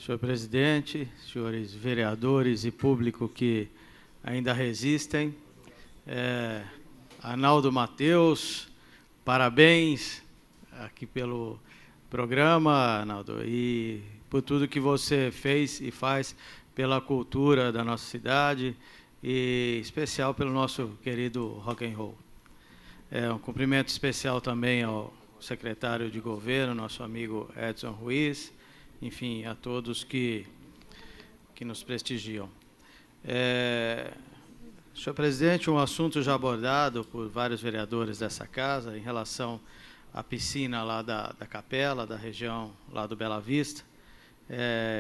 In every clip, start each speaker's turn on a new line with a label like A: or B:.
A: Senhor presidente, senhores vereadores e público que ainda resistem, Arnaldo Mateus, parabéns aqui pelo programa, Arnaldo, e por tudo que você fez e faz pela cultura da nossa cidade, e em especial pelo nosso querido rock and roll. Um cumprimento especial também ao secretário de governo, nosso amigo Edson Ruiz, enfim, a todos que nos prestigiam. Senhor presidente, um assunto já abordado por vários vereadores dessa casa em relação à piscina lá da Capela, da região lá do Bela Vista,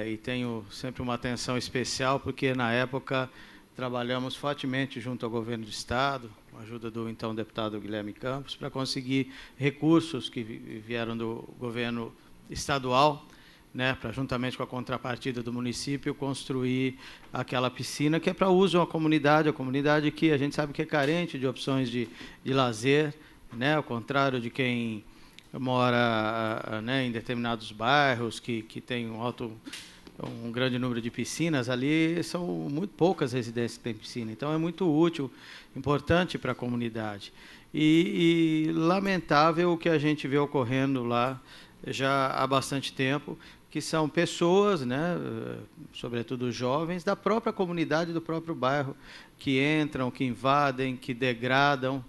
A: e tenho sempre uma atenção especial porque na época trabalhamos fortemente junto ao governo do Estado, com a ajuda do então deputado Guilherme Campos, para conseguir recursos que vieram do governo estadual, para, juntamente com a contrapartida do município, construir aquela piscina que é para uso a comunidade que a gente sabe que é carente de opções de lazer, ao contrário de quem mora em determinados bairros que tem um grande número de piscinas, ali são muito poucas residências que têm piscina, então é muito útil, importante para a comunidade. E lamentável o que a gente vê ocorrendo lá já há bastante tempo, que são pessoas, sobretudo jovens, da própria comunidade, do próprio bairro, que entram, que invadem, que degradam,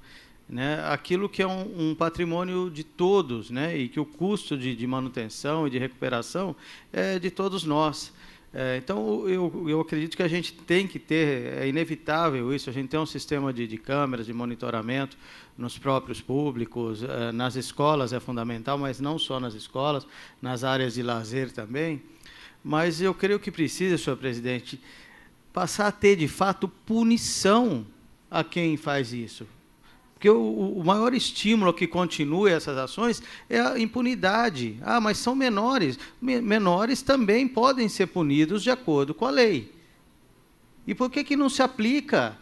A: aquilo que é um patrimônio de todos, e que o custo de manutenção e de recuperação é de todos nós. Então, eu acredito que a gente tem que ter, é inevitável isso, a gente tem um sistema de câmeras, de monitoramento nos próprios públicos, nas escolas é fundamental, mas não só nas escolas, nas áreas de lazer também. Mas eu creio que precisa, senhor presidente, passar a ter, de fato, punição a quem faz isso. Porque o maior estímulo que continue essas ações é a impunidade. Ah, mas são menores. Menores também podem ser punidos de acordo com a lei. E por que não se aplica?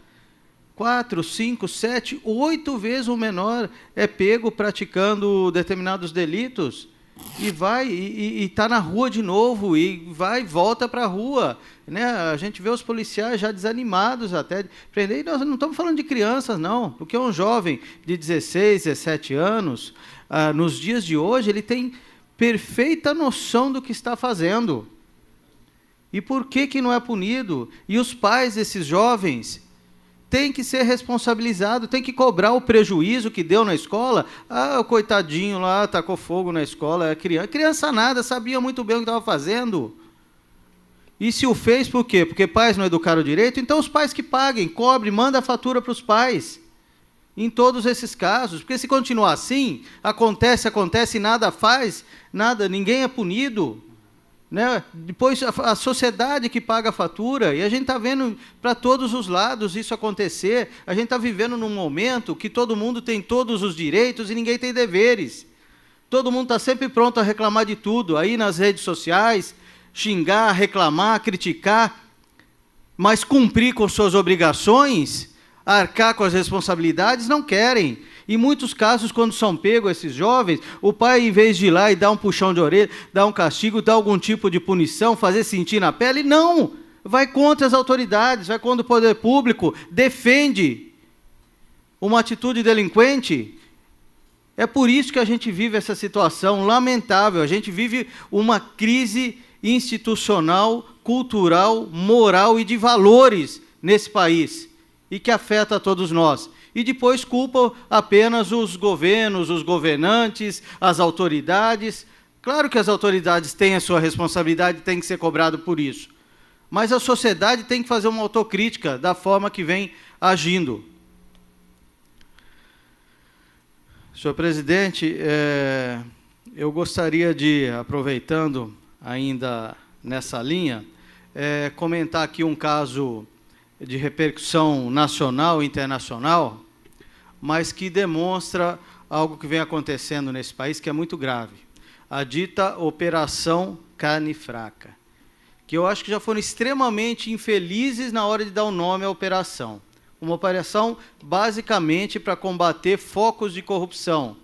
A: 4, 5, 7, 8 vezes o menor é pego praticando determinados delitos e vai e está na rua de novo e volta para a rua. A gente vê os policiais já desanimados até de prender. E nós não estamos falando de crianças, não, porque um jovem de 16, 17 anos, nos dias de hoje, ele tem perfeita noção do que está fazendo. E por que não é punido? E os pais desses jovens têm que ser responsabilizados, têm que cobrar o prejuízo que deu na escola. Ah, o coitadinho lá tacou fogo na escola, é criança. Criança nada, sabia muito bem o que estava fazendo. E se o fez, por quê? Porque pais não educaram direito? Então os pais que paguem, cobrem, mandem a fatura para os pais. Em todos esses casos. Porque se continuar assim, acontece e nada faz, ninguém é punido. Depois a sociedade que paga a fatura, e a gente está vendo para todos os lados isso acontecer. A gente está vivendo num momento que todo mundo tem todos os direitos e ninguém tem deveres. Todo mundo está sempre pronto a reclamar de tudo, aí nas redes sociais, xingar, reclamar, criticar, mas cumprir com suas obrigações, arcar com as responsabilidades, não querem. Em muitos casos, quando são pegos esses jovens, o pai, em vez de ir lá e dar um puxão de orelha, dar um castigo, dar algum tipo de punição, fazer sentir na pele, não! Vai contra as autoridades, vai contra o poder público, defende uma atitude delinquente. É por isso que a gente vive essa situação lamentável, a gente vive uma crise institucional, cultural, moral e de valores nesse país, e que afeta a todos nós. E depois culpa apenas os governos, os governantes, as autoridades. Claro que as autoridades têm a sua responsabilidade e têm que ser cobrado por isso. Mas a sociedade tem que fazer uma autocrítica da forma que vem agindo. Senhor presidente, eu gostaria de, aproveitando ainda nessa linha, comentar aqui um caso de repercussão nacional e internacional, mas que demonstra algo que vem acontecendo nesse país, que é muito grave. A dita Operação Carne Fraca, que eu acho que já foram extremamente infelizes na hora de dar o nome à operação. Uma operação basicamente para combater focos de corrupção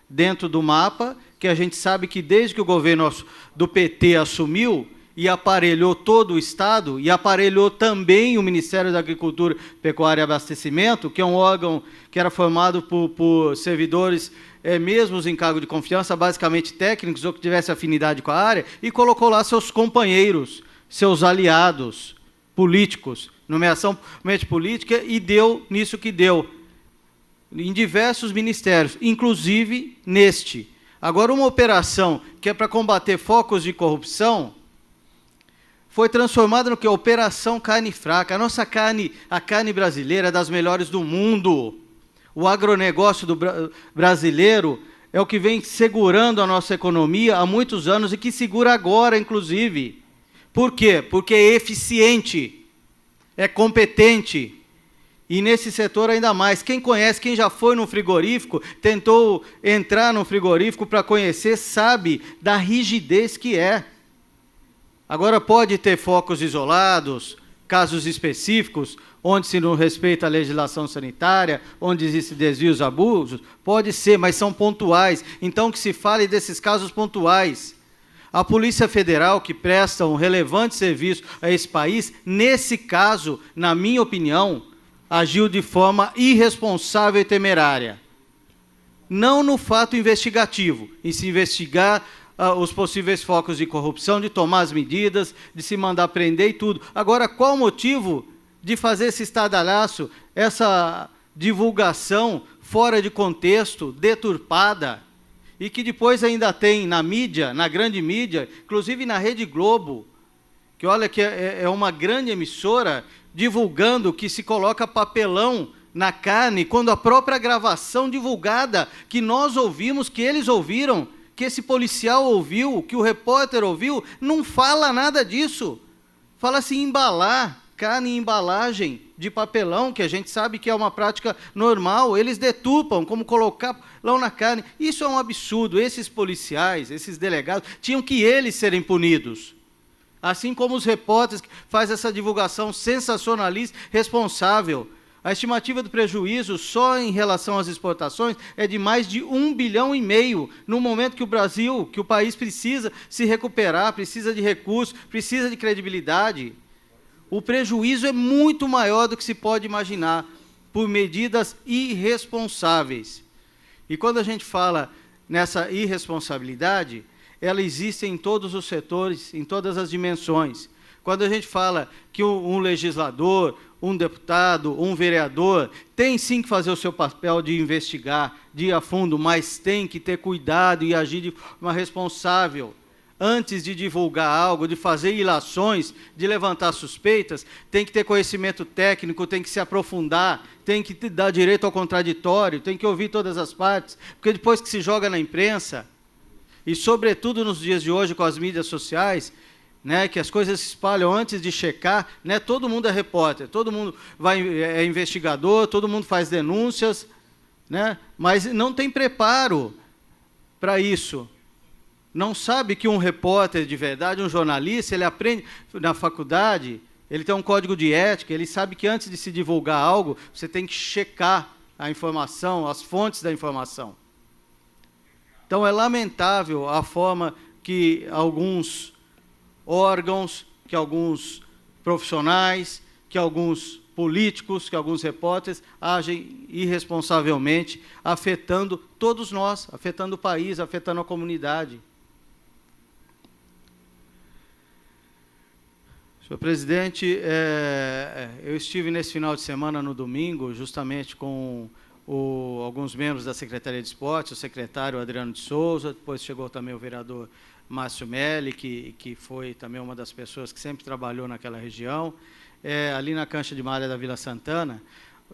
A: dentro do mapa, que a gente sabe que desde que o governo do PT assumiu, e aparelhou todo o Estado, e aparelhou também o Ministério da Agricultura, Pecuária e Abastecimento, que é um órgão que era formado por servidores, mesmo em cargo de confiança, basicamente técnicos, ou que tivessem afinidade com a área, e colocou lá seus companheiros, seus aliados políticos, nomeação política, e deu nisso que deu, em diversos ministérios, inclusive neste. Agora, uma operação que é para combater focos de corrupção foi transformada no que? Operação Carne Fraca. A nossa carne, a carne brasileira é das melhores do mundo. O agronegócio brasileiro é o que vem segurando a nossa economia há muitos anos e que segura agora, inclusive. Por quê? Porque é eficiente, é competente. E nesse setor ainda mais. Quem conhece, quem já foi num frigorífico, tentou entrar num frigorífico para conhecer, sabe da rigidez que é. Agora, pode ter focos isolados, casos específicos, onde se não respeita a legislação sanitária, onde existem desvios, abusos, pode ser, mas são pontuais. Então, que se fale desses casos pontuais. A Polícia Federal, que presta um relevante serviço a esse país, nesse caso, na minha opinião, agiu de forma irresponsável e temerária. Não no fato investigativo, em se investigar os possíveis focos de corrupção, de tomar as medidas, de se mandar prender e tudo. Agora, qual o motivo de fazer esse estardalhaço, essa divulgação fora de contexto, deturpada, e que depois ainda tem na mídia, na grande mídia, inclusive na Rede Globo, que olha que é uma grande emissora, divulgando que se coloca papelão na carne, quando a própria gravação divulgada, que nós ouvimos, que eles ouviram, que esse policial ouviu, que o repórter ouviu, não fala nada disso. Fala-se em embalar, carne em embalagem de papelão, que a gente sabe que é uma prática normal, eles deturpam como colocar papelão na carne. Isso é um absurdo. Esses policiais, esses delegados, tinham que eles serem punidos. Assim como os repórteres que fazem essa divulgação sensacionalista, responsável. A estimativa do prejuízo, só em relação às exportações, é de mais de 1,5 bilhão, no momento que o Brasil, que o país precisa se recuperar, precisa de recursos, precisa de credibilidade. O prejuízo é muito maior do que se pode imaginar, por medidas irresponsáveis. E quando a gente fala nessa irresponsabilidade, ela existe em todos os setores, em todas as dimensões. Quando a gente fala que um legislador, um deputado, um vereador, tem sim que fazer o seu papel de investigar, de ir a fundo, mas tem que ter cuidado e agir de forma responsável. Antes de divulgar algo, de fazer ilações, de levantar suspeitas, tem que ter conhecimento técnico, tem que se aprofundar, tem que dar direito ao contraditório, tem que ouvir todas as partes, porque depois que se joga na imprensa, e, sobretudo, nos dias de hoje, com as mídias sociais, né, que as coisas se espalham antes de checar, né, todo mundo é repórter, todo mundo é investigador, todo mundo faz denúncias, né, mas não tem preparo para isso. Não sabe que um repórter de verdade, um jornalista, ele aprende na faculdade, ele tem um código de ética, ele sabe que antes de se divulgar algo, você tem que checar a informação, as fontes da informação. Então, é lamentável a forma que alguns órgãos, que alguns profissionais, que alguns políticos, que alguns repórteres agem irresponsavelmente, afetando todos nós, afetando o país, afetando a comunidade. Senhor presidente, eu estive nesse final de semana, no domingo, justamente com alguns membros da Secretaria de Esporte, o secretário Adriano de Souza, depois chegou também o vereador Márcio Melli, que foi também uma das pessoas que sempre trabalhou naquela região, ali na cancha de malha da Vila Santana,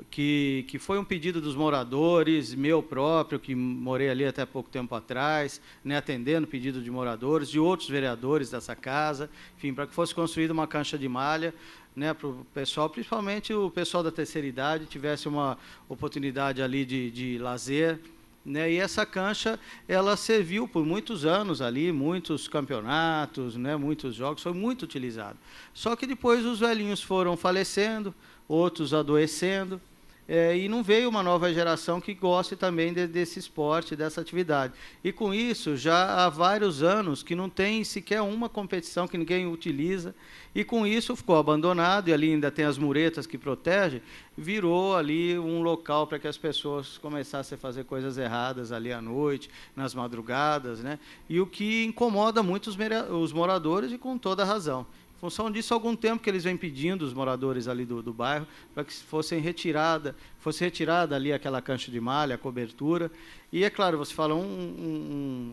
A: que foi um pedido dos moradores, meu próprio, que morei ali até pouco tempo atrás, né, atendendo pedido de moradores, de outros vereadores dessa casa, enfim, para que fosse construída uma cancha de malha, né, para o pessoal, principalmente o pessoal da terceira idade, tivesse uma oportunidade ali de lazer, né, e essa cancha, ela serviu por muitos anos ali, muitos campeonatos, né, muitos jogos, foi muito utilizado. Só que depois os velhinhos foram falecendo, outros adoecendo, e não veio uma nova geração que goste também desse esporte, dessa atividade. E, com isso, já há vários anos que não tem sequer uma competição, que ninguém utiliza, e, com isso, ficou abandonado, e ali ainda tem as muretas que protegem, virou ali um local para que as pessoas começassem a fazer coisas erradas ali à noite, nas madrugadas, né? E o que incomoda muito os moradores, e com toda a razão. Em função disso, há algum tempo que eles vêm pedindo, os moradores ali do bairro, para que fosse retirada ali aquela cancha de malha, a cobertura. E, é claro, você fala,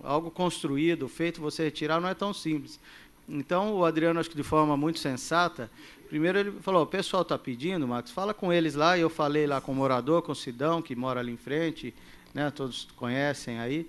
A: algo construído, feito, você retirar, não é tão simples. Então, o Adriano, acho que de forma muito sensata, primeiro ele falou, o pessoal está pedindo, Max, fala com eles lá, e eu falei lá com o morador, com o Sidão, que mora ali em frente, né, todos conhecem aí.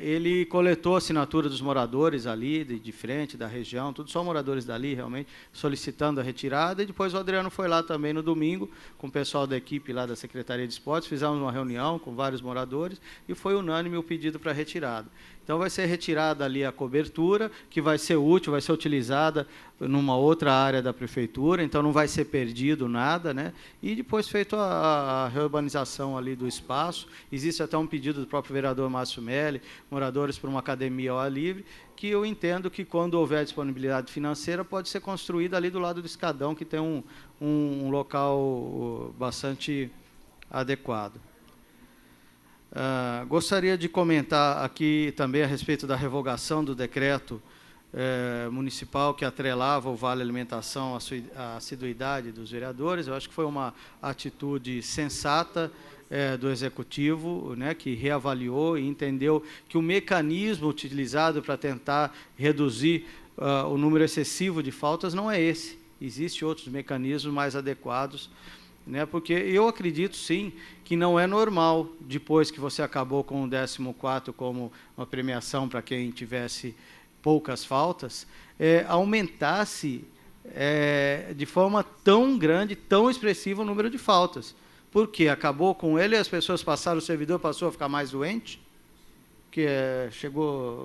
A: Ele coletou a assinatura dos moradores ali, de frente, da região, tudo só moradores dali, realmente, solicitando a retirada, e depois o Adriano foi lá também no domingo, com o pessoal da equipe lá da Secretaria de Esportes, fizemos uma reunião com vários moradores, e foi unânime o pedido para retirada. Então, vai ser retirada ali a cobertura, que vai ser útil, vai ser utilizada numa outra área da prefeitura, então não vai ser perdido nada, né? E depois feito a reurbanização ali do espaço. Existe até um pedido do próprio vereador Márcio Melli, moradores para uma academia ao ar livre, que eu entendo que, quando houver disponibilidade financeira, pode ser construída ali do lado do escadão, que tem um local bastante adequado. Gostaria de comentar aqui também a respeito da revogação do decreto municipal que atrelava o Vale Alimentação à assiduidade dos vereadores. Eu acho que foi uma atitude sensata do Executivo, né, que reavaliou e entendeu que o mecanismo utilizado para tentar reduzir o número excessivo de faltas não é esse. Existem outros mecanismos mais adequados, né, porque eu acredito, sim, que não é normal, depois que você acabou com o 14º como uma premiação para quem tivesse poucas faltas, aumentasse de forma tão grande, tão expressiva o número de faltas. Porque acabou com ele e as pessoas passaram, o servidor passou a ficar mais doente, que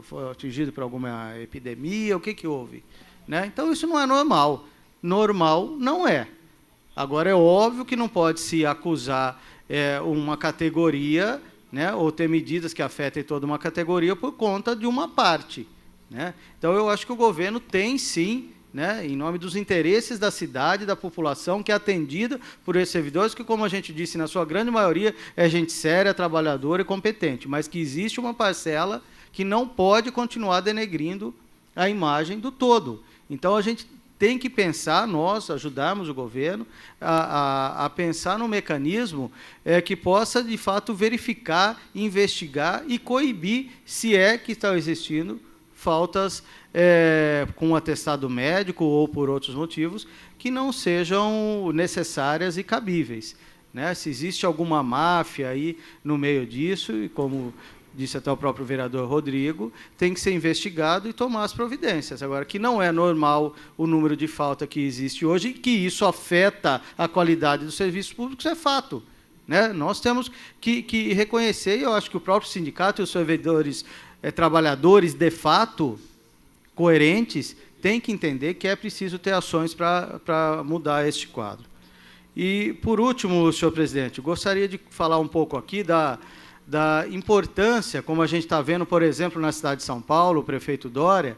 A: foi atingido por alguma epidemia, o que houve? Né? Então, isso não é normal. Normal não é. Agora, é óbvio que não pode se acusar uma categoria, né, ou ter medidas que afetem toda uma categoria por conta de uma parte. Né? Então, eu acho que o governo tem, sim, né, em nome dos interesses da cidade, da população, que é atendida por esses servidores, que, como a gente disse, na sua grande maioria, é gente séria, trabalhadora e competente, mas que existe uma parcela que não pode continuar denegrindo a imagem do todo. Então, a gente tem que pensar, nós ajudarmos o governo a pensar num mecanismo que possa, de fato, verificar, investigar e coibir, se é que estão existindo faltas com atestado médico ou por outros motivos que não sejam necessárias e cabíveis. Né? Se existe alguma máfia aí no meio disso, e como disse até o próprio vereador Rodrigo, tem que ser investigado e tomar as providências. Agora, que não é normal o número de falta que existe hoje e que isso afeta a qualidade dos serviços públicos, é fato. Né? Nós temos que reconhecer, e eu acho que o próprio sindicato e os servidores trabalhadores, de fato, coerentes, têm que entender que é preciso ter ações para mudar este quadro. E, por último, senhor presidente, gostaria de falar um pouco aqui da importância, como a gente está vendo, por exemplo, na cidade de São Paulo, o prefeito Dória,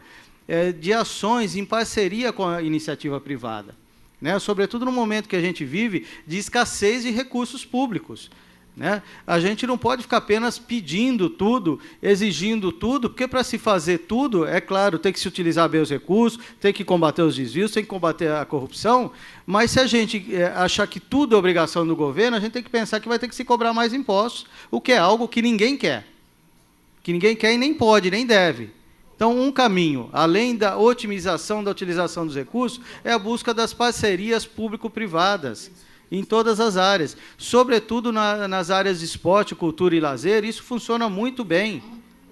A: de ações em parceria com a iniciativa privada, né? Sobretudo no momento que a gente vive de escassez de recursos públicos. Né? A gente não pode ficar apenas pedindo tudo, exigindo tudo, porque, para se fazer tudo, é claro, tem que se utilizar bem os recursos, tem que combater os desvios, tem que combater a corrupção, mas se a gente achar que tudo é obrigação do governo, a gente tem que pensar que vai ter que se cobrar mais impostos, o que é algo que ninguém quer e nem pode, nem deve. Então, um caminho, além da otimização da utilização dos recursos, é a busca das parcerias público-privadas, em todas as áreas, sobretudo nas áreas de esporte, cultura e lazer. Isso funciona muito bem.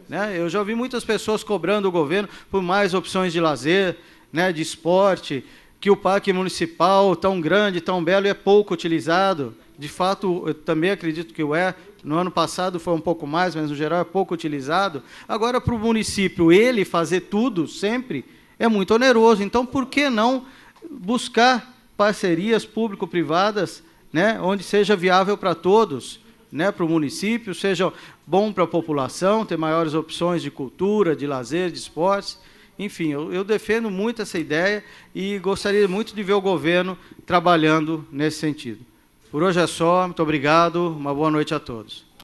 A: Né? Eu já ouvi muitas pessoas cobrando o governo por mais opções de lazer, né, de esporte, que o parque municipal, tão grande, tão belo, é pouco utilizado. De fato, eu também acredito que o é. No ano passado foi um pouco mais, mas, no geral, é pouco utilizado. Agora, para o município, ele fazer tudo sempre é muito oneroso. Então, por que não buscar parcerias público-privadas né, onde seja viável para todos, né, para o município, seja bom para a população, ter maiores opções de cultura, de lazer, de esportes. Enfim, eu defendo muito essa ideia e gostaria muito de ver o governo trabalhando nesse sentido. Por hoje é só, muito obrigado, uma boa noite a todos.